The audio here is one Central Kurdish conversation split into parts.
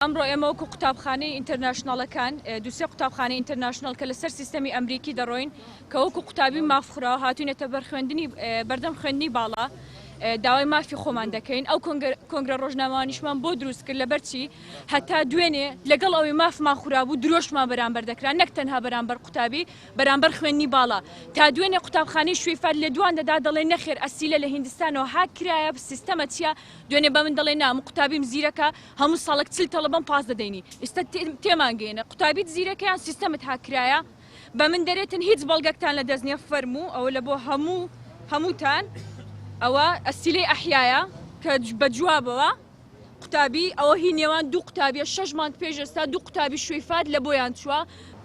ئەمڕۆ ئێمە وەکو قوتابخانەی ئینتەرناشناڵەکان دووسێ قوتابخانەی ئینتەرناشنال کە لەسەر سیستەمی ئەمریکی دەڕۆین کە وەکو قوتابی مافخراوە هاتوونێتە بەردەم خوێندنی باڵا داوای مافی خۆمان دەکەین ئەو کۆنگرە ڕۆژنامەوانیشمان بۆ دروست کرد لەبەرچی هەتا دوێنێ لەگەڵ ئەوەی مافمان خورابوو درۆشمان بەرامبەر دەکرا نەک تەنها بەرامبەر قوتابی بەرامبەر خوێندنی باڵا تا دوێنێ قوتابخانەی شوێفات لە دوان دەدا دەڵێ نەخێر ئەسیلە لە هیندستانەوە ها کرایە سیستەمە چیە دوێنێ بە من دەڵێ نام قوتابیم زیرەکە هەموو ساڵک چل تەڵەبەم پاس دەدەینی ئێستا تێمان گەێنە قوتابیت زیرەکەیان سیستەمت ها کرایە بە من دەرێتن هیچ بەڵگەکتان لە دەستنیە فەرموو ئەوە لە بۆ هەمووتان ئەوە ئەسیلەی ئەحیایە کە بە جوابەوە قوتابی ئەوە هی نێوان دوو قوتابیە 6 مانگ پێش ئێستا دوو قوتابی شوێفات لە بۆیان چووە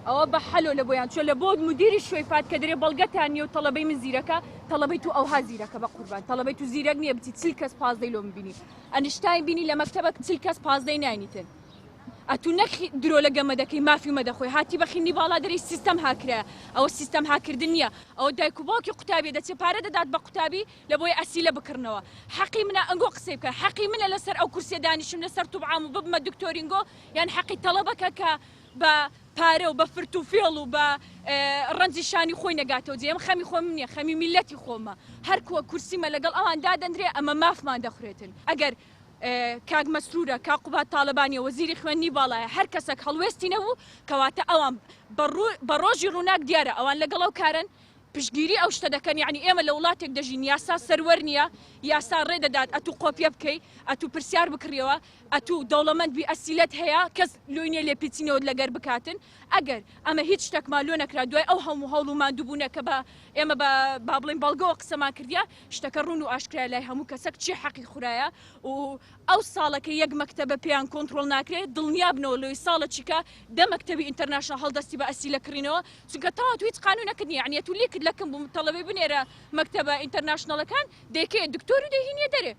ئەوە بە حەلۆ لە بۆیان چوە لە بۆ مدیری شوێفات کە دەرێ بەڵگەتان نیە و تەڵەبەی من زیرەکە تەڵەبەی تو ئەوها زیرەکە بە قوربان تەڵەبەی تو زیرەک نییە بچیت چل کەس پازدەی لۆ ببینی ئەنیشتاین بینی لە مەکتەبە چل کەس پازدەی نانیتن ئەتو نەخی درۆ لە گەمە دەکەی مافی مەدەخۆی هاتی بەخینی باڵا دەری سیستەم هاکرە ئەوە سیستەم هاکردن نییە ئەوە دایک و باوکی قوتابی دەچێت پارە دەدات بە قوتابی لە بۆی ئەسیلە بکردنەوە حەقی منە ئەنگۆ قسەی بکە حەقی منە لەسەر ئەو کورسێ دانیشم لەسەر توبعام و ببمە دکتۆرینگۆ یان حەقی تەڵەبەکە کە بە پارە و بە فرت و فێڵ و بە ڕەنجی شانی خۆی نەگاتەوە جێ ئەمە خەمی خۆم نییە خەمی میلەتی خۆمە هەر کووە کورسیمە لەگەڵ ئەوان دادەندرێ ئەمە مافمان دەخورێتن ئەگەر کاک مەسرورە کاقوبات تاالبانیە وەزیری خوێنی باڵایە هەر کەسێک هەڵوێستی نەبوو کەواتە ئەوان بە ڕۆژی ڕووناک دیارە ئەوان لەگەڵ ئەو کارن پشگیری ئەو شتە دەکەن یعنی ئێمە لە وڵاتێک دەژین یاسا سەروەر نییە یاسا ڕێدەدات ئەتوو قۆپیە بکەی ئەتوو پرسیار بکڕیەوە ئەتوو دەوڵەمەند بی ئەسیلەت هەیە کەس لۆینێ لێ پیچینەوە لەگەر بکاتن ئەگەر ئەمە هیچ شتێکمان لۆ نەکرا دوای ئەو هەموو هەوڵومان دووبوونە کە بە ئێمە با بڵین بەڵگەوە قسەمان کردیا شتەکە ڕوون و ئاشکرا لای هەموو کەسەک چی حەقی خورایە و ئەو ساڵەکە یەک مەکتەبە پێیان کۆنتترۆل ناکرێت دڵنیا بنەوە لەوەی ساڵە چیکە دە مەکتەبی ئینتەرناشنال هەڵدەستی بە ئەسیلە کڕینەوە چونکە تەواو هیچ قانونەکردنی یعنی تو لێکت لەکەم بوو تەڵەبەی بنێرە مەکتەبە ئینتەرناشناڵەکان دەیکێ دکتۆر و دەهینیە دەرێ